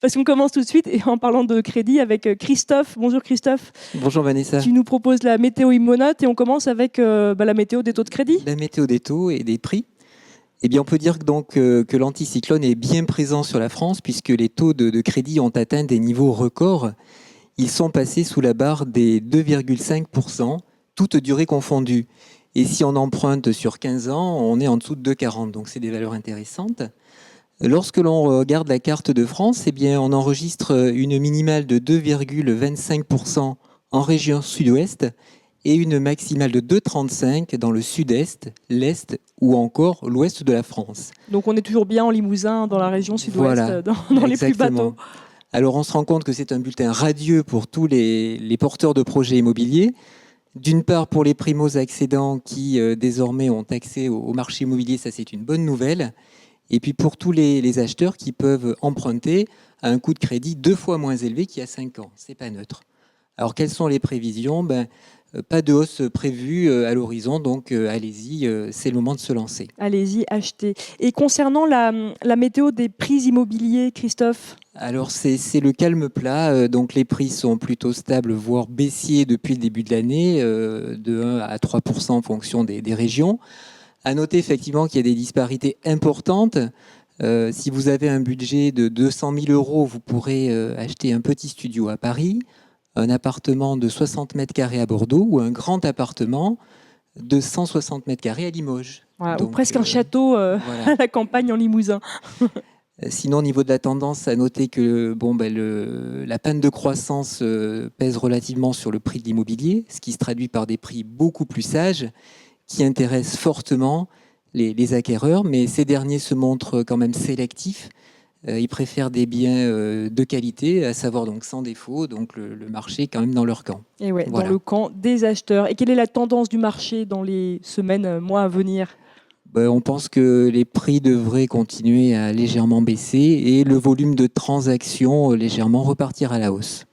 Parce qu'on commence tout de suite et en parlant de crédit avec Christophe. Bonjour Christophe. Bonjour Vanessa. Tu nous proposes la météo Immonote et on commence avec la météo des taux de crédit. La météo des taux et des prix. Eh bien, on peut dire que l'anticyclone est bien présent sur la France puisque les taux de crédit ont atteint des niveaux records. Ils sont passés sous la barre des 2,5%, toutes durées confondues. Et si on emprunte sur 15 ans, on est en dessous de 2,40. Donc c'est des valeurs intéressantes. Lorsque l'on regarde la carte de France, eh bien, on enregistre une minimale de 2,25% en région sud-ouest et une maximale de 2,35 dans le sud-est, l'est ou encore l'ouest de la France. Donc on est toujours bien en Limousin, dans la région sud-ouest, Voilà, dans les plus bas taux. Alors on se rend compte que c'est un bulletin radieux pour tous les porteurs de projets immobiliers. D'une part pour les primo-accédants qui désormais ont accès au marché immobilier, ça c'est une bonne nouvelle. Et puis pour tous les acheteurs qui peuvent emprunter à un coût de crédit 2 fois moins élevé qu'il y a 5 ans. C'est pas neutre. Alors quelles sont les prévisions ? Pas de hausse prévue à l'horizon, donc allez-y, c'est le moment de se lancer. Allez-y, achetez. Et concernant la météo des prix immobiliers, Christophe ? Alors c'est le calme plat, donc les prix sont plutôt stables, voire baissiers depuis le début de l'année, de 1 à 3% en fonction des régions. À noter effectivement qu'il y a des disparités importantes. Si vous avez un budget de 200 000 €, vous pourrez acheter un petit studio à Paris, un appartement de 60 mètres carrés à Bordeaux ou un grand appartement de 160 mètres carrés à Limoges. Voilà, Donc, ou presque un château voilà. à la campagne en Limousin. Sinon, au niveau de la tendance, à noter que la panne de croissance pèse relativement sur le prix de l'immobilier, ce qui se traduit par des prix beaucoup plus sages, qui intéressent fortement les acquéreurs, mais ces derniers se montrent quand même sélectifs. Ils préfèrent des biens de qualité, à savoir donc sans défaut, donc le marché est quand même dans leur camp. Et ouais, Voilà. dans le camp des acheteurs. Et quelle est la tendance du marché dans les semaines, mois à venir ? On pense que les prix devraient continuer à légèrement baisser et le volume de transactions légèrement repartir à la hausse.